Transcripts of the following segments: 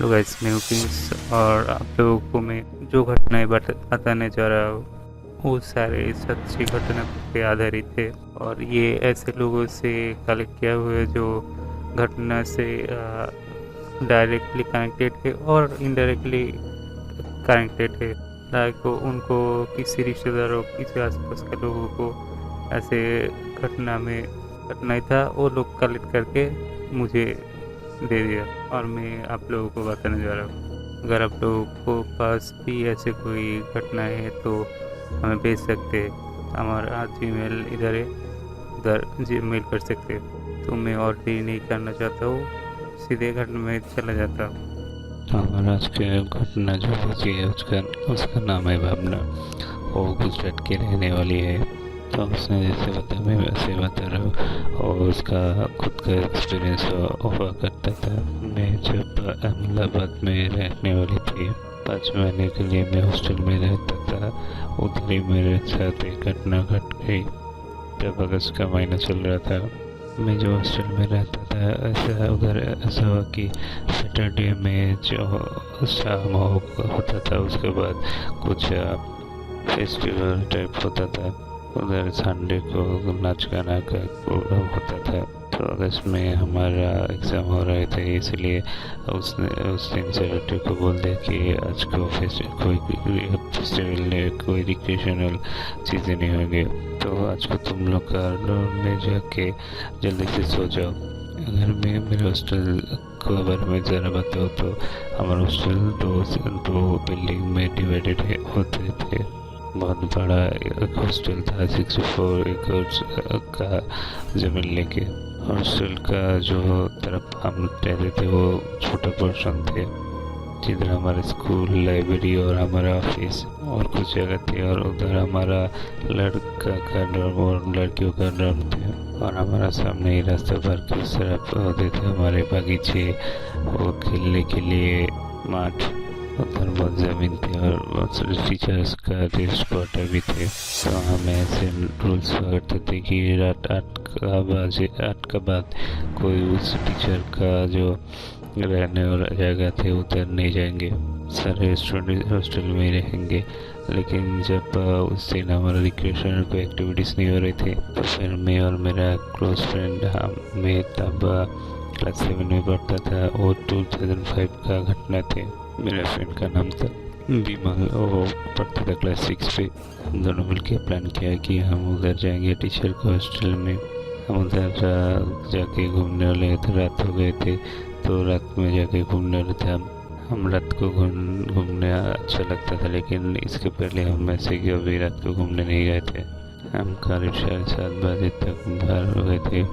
Hello guys, मैं Kings और आप लोगों को मैं जो घटनाएं बताने जा रहा हूँ वो सारे सच्ची घटना पे आधारित है। और ये ऐसे लोगों से कलेक्ट किया हुआ है जो घटना से डायरेक्टली कनेक्टेड है और इनडायरेक्टली कनेक्टेड है। लाइक उनको किसी रिश्तेदारों किसी आसपास के लोगों को ऐसे घटना में घटना था, वो लोग कलेक्ट करके मुझे दे दिया और मैं आप लोगों को बताने जा रहा हूँ। अगर आप लोगों को पास भी ऐसे कोई घटना है तो हमें भेज सकते हैं। हमारा जीमेल इधर है, उधर जीमेल कर सकते हैं। तो मैं और देरी नहीं करना चाहता हूँ, सीधे घटना में चला जाता हूँ। हमारा आज की घटना जो हुई है उसका उसका नाम है भावना। वो गुजरात की रहने वाली है। तो उसने जैसे बताया मैं वैसे बता रहा हूँ। और उसका खुद का एक्सपीरियंस हुआ करता था। मैं जब अहमदाबाद में रहने वाली थी 5 महीने के लिए मैं हॉस्टल में रहता था। उधर ही मेरे साथ एक घटना घट गई। जब अगस्त का महीना चल रहा था, मैं जो हॉस्टल में रहता था ऐसा उधर ऐसा हुआ कि सैटरडे में जो शाम होता था उसके बाद कुछ फेस्टिवल टाइप होता था। उधर संडे को नाच गाना का प्रोग्राम होता था। तो अगस्त में हमारा एग्ज़ाम हो रहे थे, इसलिए उसने उस दिन सैटरडे को बोल दिया कि आज को कोई फेस्टिवल नहीं, कोई रिक्रिएशनल चीज़ें नहीं होंगी। तो आज को तुम लोग का रूम में जाके जल्दी से सो जाओ। अगर मैं मेरे हॉस्टल के बारे में ज़रा बताऊँ तो हमारा हॉस्टल दो बिल्डिंग में डिवाइडेड होते थे। बहुत बड़ा एक हॉस्टल था, 64 एकड़ का ज़मीन लेके। हॉस्टल का जो तरफ हम रहते थे वो छोटा पोर्शन थे, जिधर हमारा स्कूल, लाइब्रेरी और हमारा ऑफिस और कुछ जगह थी। और उधर हमारा लड़का का डॉर्म और लड़कियों का डॉर्म थे। और हमारा सामने ही रास्ता भर के उस तरफ होते थे हमारे बागीचे, वो खेलने के लिए माठ। उधर बहुत ज़मीन थी और बहुत सारे टीचर्स का रेस्ट क्वार्टर भी थे। तो हमें ऐसे रूल्स करते थे कि रात 8 का बाद कोई उस टीचर का जो रहने वाला जगह थे उधर नहीं जाएंगे, सारे स्टूडेंट हॉस्टल में ही रहेंगे। लेकिन जब उस दिन हमारा रिक्रिएशन कोई एक्टिविटीज़ नहीं हो रही थी तो फिर मैं और मेरा क्लोज फ्रेंड मैं तब क्लास 7 में पढ़ता था और 2005 का घटना थे। मेरे फ्रेंड का नाम था विमल, वो पढ़ता था क्लास 6 पे। हम दोनों मिलकर प्लान किया कि हम उधर जाएंगे टीचर के हॉस्टल में। हम उधर जाके घूमने वाले थे, रात हो गए थे तो रात में जाके घूमने वाले थे। हम रात को घूमने अच्छा लगता था, लेकिन इसके पहले हम ऐसे कि अभी रात को घूमने नहीं गए थे। हम करीब 7:30 बजे तक बाहर हो गए थे,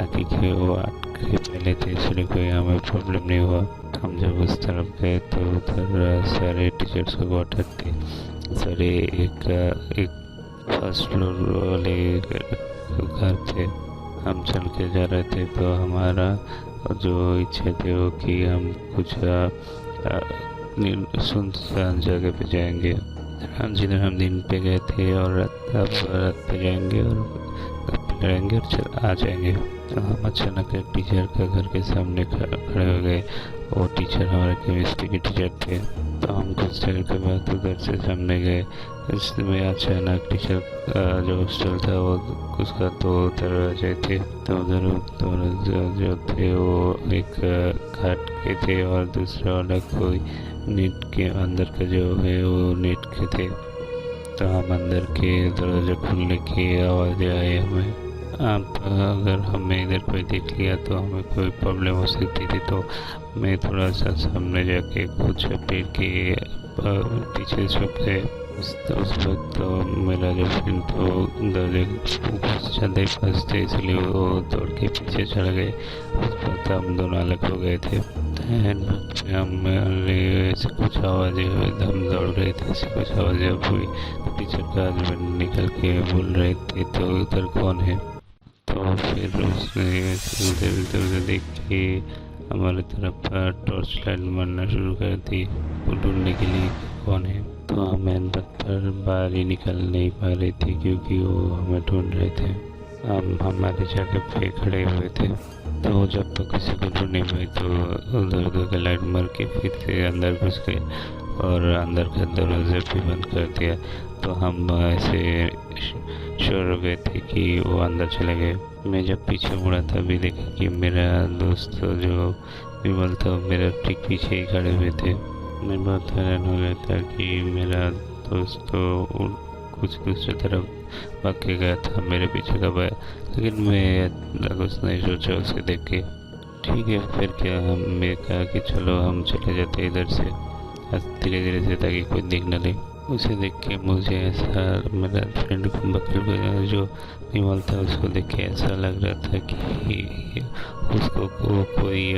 क्योंकि वो 8 के पहले थे, इसलिए कोई हमें प्रॉब्लम नहीं हुआ। हम जब उस तरफ गए तो उधर सारे टीचर्स का क्वार्टर थे, सारे एक फर्स्ट फ्लोर वाले घर थे। हम चल के जा रहे थे तो हमारा जो इच्छा थी वो कि हम कुछ सुनसान जगह पे जाएंगे। हम जिधर हम दिन पे गए थे और रात पे जाएंगे और रहेंगे और आ जाएंगे। तो हम अचानक एक टीचर का घर के सामने खड़े हो गए। वो टीचर हमारे केमिस्ट्री के टीचर थे। तो हम कुछ देर के बाद उधर से सामने गए। इसमें अचानक टीचर जो हॉस्टल था वो उसका 2 दरवाजे थे। तो उधर जो थे वो एक काट के थे और दूसरा वाला कोई नेट के अंदर का जो है वो नेट के थे। तो हम अंदर के दरवाजे खुलने की आवाज़ आई हमें। आप अगर हमें इधर कोई देख लिया तो हमें कोई प्रॉब्लम हो सकती थी। तो मैं थोड़ा सा सामने जाके कुछ पेड़ के पीछे छुप गए। उस वक्त तो मेरा जो फ्रेंड तो दरवाजे कुछ ज़्यादा ही पास थे, इसलिए वो दौड़ के पीछे चढ़ गए। उस वक्त हम दोनों अलग हो गए थे। हम ऐसे कुछ आवाज़ें हुई, हम दौड़ रहे थे, ऐसे कुछ आवाज़ जब हुई तो टीचर का हस्बैंड निकल के बोल रहे थे तो उधर कौन है। तो फिर उसने इधर उधर देख के हमारी तरफ टॉर्च लाइट मारना शुरू कर दी, वो ढूंढने के लिए कौन है। तो हम अंदर बाहर ही निकल नहीं पा रहे थे क्योंकि वो हमें ढूंढ रहे थे। हम हमारे जगह पे खड़े हुए थे। तो जब किसी को ढूंढ नहीं पाई तो उधर उधर का लाइट मार के फिर से अंदर घुस गए और अंदर का दरवाज़ा भी बंद कर दिया। तो हम ऐसे श्योर हो गए थे कि वो अंदर चले गए। मैं जब पीछे मुड़ा तभी देखा कि मेरा दोस्त जो विमल था मेरा ठीक पीछे ही खड़े हुए थे। मैं बहुत हैरान हो गया था कि मेरा दोस्त तो कुछ दूसरी तरफ भाग के गया था, मेरे पीछे कब आया, लेकिन मैं कुछ नहीं सोचा उसे देख के। ठीक है फिर क्या, मैं कहा कि चलो हम चले जाते इधर से धीरे धीरे से ताकि कोई देख न ले। उसे देख के मुझे ऐसा, मेरा फ्रेंड बकल जो विमल था उसको देख के ऐसा लग रहा था कि उसको कोई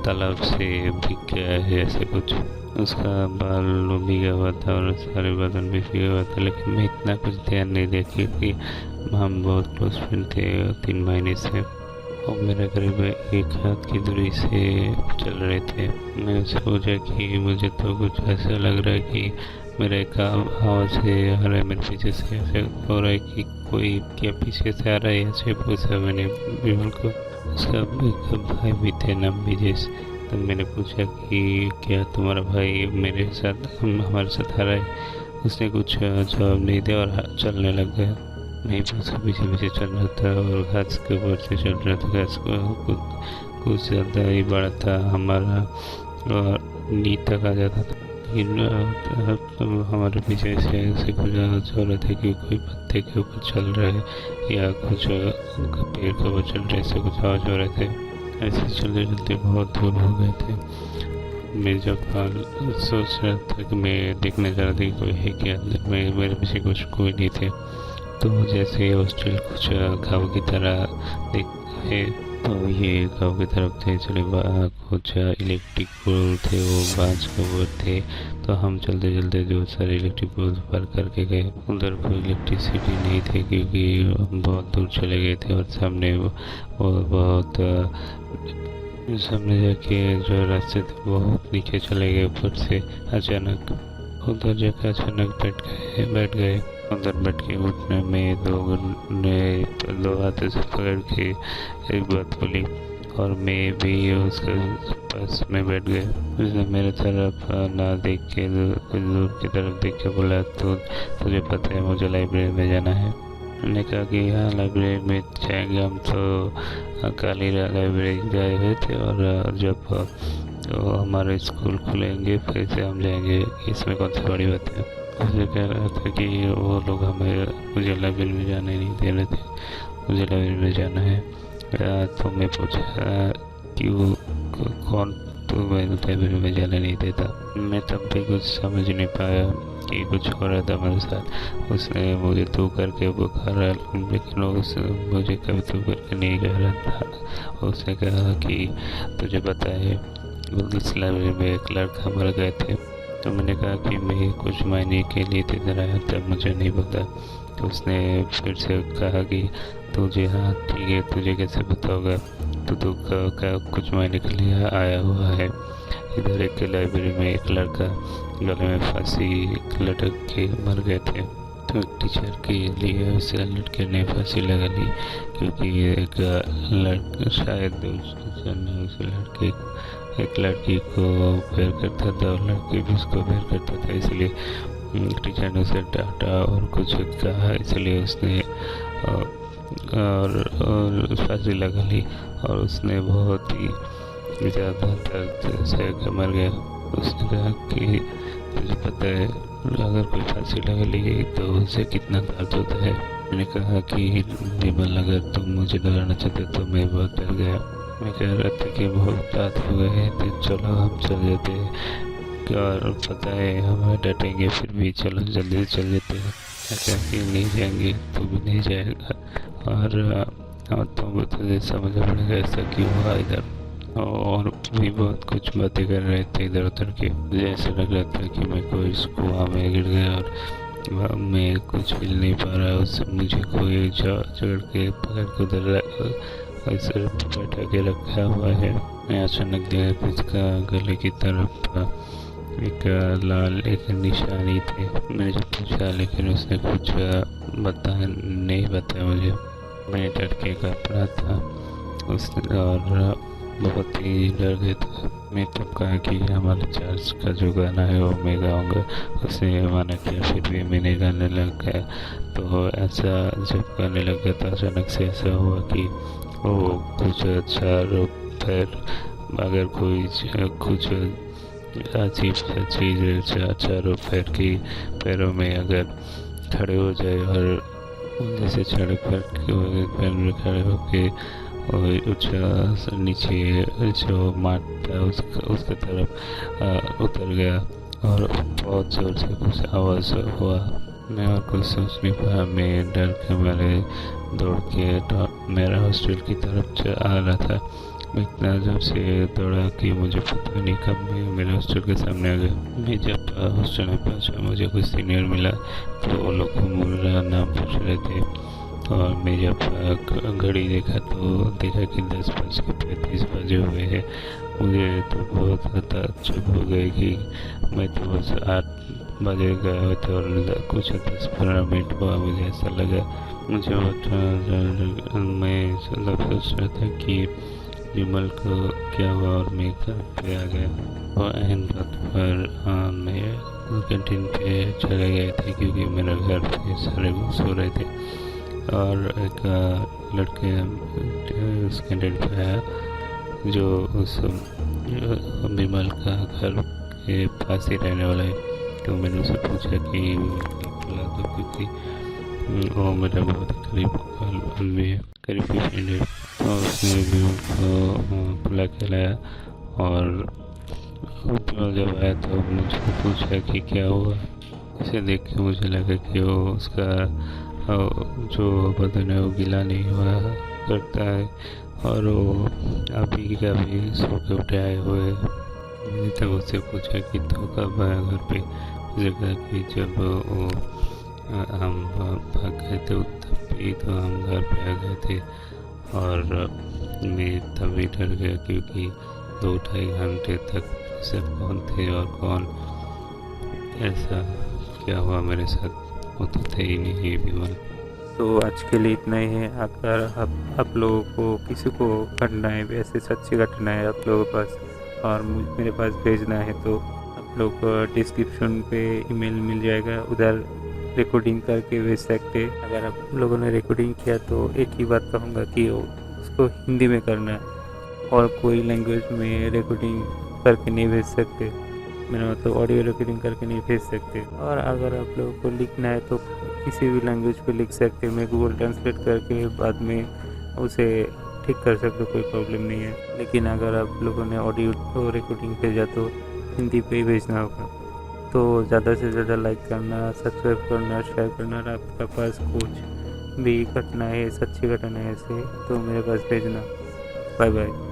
तालाब से भीग गया है ऐसे कुछ। उसका बाल भीगा हुआ था और सारे बदन भी भीगा हुआ था, लेकिन मैं इतना कुछ ध्यान नहीं दिया क्योंकि हम बहुत क्लोज फ्रेंड थे 3 महीने से। वो मेरे करीब 1 हाथ की दूरी से चल रहे थे। मैं उससे पूछा कि मुझे तो कुछ ऐसा लग रहा है कि मेरा एक आवाज़ है आ रहा है मेरे पीछे से, ऐसा हो रहा है कि कोई क्या पीछे से आ रहा है। ऐसे पूछा मैंने विमल को। उसका एक भाई भी थे, नाम विजेश। तो मैंने पूछा कि क्या तुम्हारा भाई मेरे साथ हमारे साथ आ रहा है। उसने कुछ जवाब नहीं दिया और चलने लग गया। मैं भी उसके पीछे पीछे चल रहा था और घास के ऊपर से चल रहा था। घास को कुछ ज़्यादा ही बड़ा था हमारा और नी तक आ जाता था, लेकिन हमारे पीछे से कुछ आवाज़ हो रहा था कि कोई पत्ते के ऊपर चल रहा है या कुछ पेड़ के ऊपर चल रहे, ऐसे कुछ आवाज़ हो रहे थे। ऐसे चलते चलते बहुत दूर हो गए थे। मैं जब सोच रहा था कि मैं देखने जा रहा था कि कोई है क्या अंदर, में मेरे पीछे कुछ कोई नहीं थे। तो जैसे हॉस्टल कुछ गाँव की तरह दिखे, तो ये गाँव की तरफ थे चले कुछ इलेक्ट्रिक पोल थे, वो बांस के ऊपर थे। तो हम चलते चलते जो सारे इलेक्ट्रिक पोल पार करके गए। उधर कोई इलेक्ट्रिसिटी नहीं थी क्योंकि हम बहुत दूर चले गए थे और सामने वो बहुत सामने जाके जो रास्ते थे बहुत नीचे चले गए। ऊपर से अचानक उधर जाकर अचानक बैठ गए। उधर बैठ के उठने में दो हाथों से पकड़ के एक बात बोली और मैं भी उसके पास में बैठ गया। उसने मेरे तरफ ना देख के कुछ दूर की तरफ देख के बोला, तो तुझे पता है मुझे लाइब्रेरी में जाना है। मैंने कहा कि हाँ लाइब्रेरी में जाएंगे हम, तो कल ही लाइब्रेरी गए हुए थे और जब तो हमारे स्कूल खुलेंगे फिर से हम जाएंगे, इसमें कौन सी बड़ी बात है। मुझे कह रहा था कि वो लोग मुझे लाइब्रेरी में जाने नहीं दे रहे थे, मुझे लाइब्रेरी में जाना है। तो मैं पूछा कि वो कौन तो मैं लाइब्रेरी में जाने नहीं देता। मैं तब भी कुछ समझ नहीं पाया कि कुछ हो रहा था मेरे साथ। उसने मुझे तू करके पुकारा, लेकिन मुझे कभी तू करके नहीं कह रहा था। उसने कहा कि तुझे पता है इस लाइब्रेरी में एक लड़का मर गए थे। तो मैंने कहा कि मैं कुछ महीने के लिए इधर आया था, मुझे नहीं पता। तो उसने फिर से कहा कि तुझे, हाँ ठीक है, तुझे कैसे पता होगा, तो तू कुछ महीने के लिए आया हुआ है इधर। एक लाइब्रेरी में एक लड़का गले में फांसी लटक के मर गए थे। तो टीचर के लिए उस लड़के ने फांसी लगा ली क्योंकि एक शायद टीचर ने उस एक लड़की को प्यार करता था और लड़की भी उसको प्यार करता था, इसलिए टीचर ने उसे डांटा और कुछ कहा, इसलिए उसने और फांसी लगा ली और उसने बहुत ही ज़्यादा दर्द सह मर गया। उसने कहा कि तुझे पता है अगर कोई फांसी लगा ली तो उसे कितना दर्द होता है। मैंने कहा कि विमल अगर तुम मुझे डराना चाहते तो मैं बहुत डर गया। मैं कह रहा था कि बहुत रात हो गए तो चलो हम चल जाते हैं, और पता है हमें डटेंगे फिर भी चलो जल्दी से चल जाते हैं। ऐसा कि नहीं जाएंगे तो भी नहीं जाएगा और तुम तुझे समझ पड़ेगा ऐसा क्यों हुआ इधर। और भी बहुत कुछ बातें कर रहे थे इधर उधर के। मुझे ऐसा लग रहा था कि मैं कोई कुआं में गिर गया और मैं कुछ मिल नहीं पा रहा। उससे मुझे कोई चढ़ के पकड़ के उधर ऐसे बैठा के रखा हुआ है। मैं अचानक देखा कि इसका गले की तरफ एक लाल एक निशानी थी। मैंने जब पूछा लेकिन उसने कुछ नहीं बताया मुझे। मैं डर के काँप रहा था उस और बहुत ही डर गए थे। मैं तब कहा कि हमारे चार्ज का जो गाना है वो मैं गाऊंगा। उसने माना किया, फिर भी मैंने गाने लग गया। तो ऐसा जब गाने लग गया तो अचानक से ऐसा हुआ कि वो कुछ चारों पैर, अगर कोई कुछ अजीब सा चीज़ है चारों पैरों में अगर खड़े हो जाए और जैसे चारों पैर में खड़े होके और नीचे जो माट था उसके तरफ उतर गया और बहुत ज़ोर से कुछ आवाज़ हुआ। मैं और कुछ सोच नहीं पाया। मैं डर के मारे दौड़ के मेरा हॉस्टल की तरफ आ रहा था। मैं इतना जोर से दौड़ा कि मुझे पता नहीं कब मैं मेरे हॉस्टल के सामने आ गया। मैं जब हॉस्टल में पहुंचा मुझे कुछ सीनियर मिला तो वो लोग मेरा नाम पूछ रहे थे और मैं जब घड़ी देखा तो देखा कि 10:35 बजे हुए हैं। मुझे तो बहुत ताज्जुब हो गए कि मैं तो बस 8 बजे गया था और कुछ 10-15 मिनट हुआ। मुझे ऐसा लगा, मुझे बहुत मैं सोच रहा था कि विमल को क्या हुआ और मैं घर पे आ गया। और एन बात पर मैं कैंटीन पे चले गए थे क्योंकि मेरे घर पे सारे लोग सो रहे थे और एक लड़के उस कैंटीन पे आया जो उस विमल का घर के पास ही रहने वाला है। तो मैंने उससे पूछा कि बुला दो क्योंकि वो मेरा बहुत करीबी फ्रेंड है। तो उसने भी उनको बुला के लाया और जब आया तो मुझे पूछा कि क्या हुआ। इसे देख के मुझे लगा कि वो उसका जो बदन है वो गीला नहीं हुआ करता है और वो अभी का भी सो के उठे आए हुए। मैंने तब उससे पूछा कि तो कब आया घर पे। जगह कि जब वो हम भाग गए थे तब भी तो हम घर पे आ गए थे और मैं तभी डर गया क्योंकि 2-2.5 घंटे तक से कौन थे और कौन, ऐसा क्या हुआ मेरे साथ, वो तो थे ही नहीं विमल। तो आज के लिए इतना ही है। अगर आप लोगों को किसी को घटनाएँ वैसे सच्ची घटनाएँ आप लोगों के पास और मेरे पास भेजना है तो आप लोग को डिस्क्रिप्शन पे ईमेल मिल जाएगा, उधर रिकॉर्डिंग करके भेज सकते। अगर आप लोगों ने रिकॉर्डिंग किया तो एक ही बात कहूँगा कि उसको हिंदी में करना है और कोई लैंग्वेज में रिकॉर्डिंग करके नहीं भेज सकते। मेरा मतलब ऑडियो रिकॉर्डिंग करके नहीं भेज सकते। और अगर आप लोगों को लिखना है तो किसी भी लैंग्वेज पे लिख सकते हैं। मैं गूगल ट्रांसलेट करके बाद में उसे ठीक कर सकते, कोई प्रॉब्लम नहीं है। लेकिन अगर आप लोगों ने ऑडियो रिकॉर्डिंग भेजा तो हिंदी पे ही भेजना होगा। तो ज़्यादा से ज़्यादा लाइक करना, सब्सक्राइब करना, शेयर करना। और आपके पास कुछ भी घटना है, सच्ची घटना है ऐसे, तो मेरे पास भेजना। Bye bye.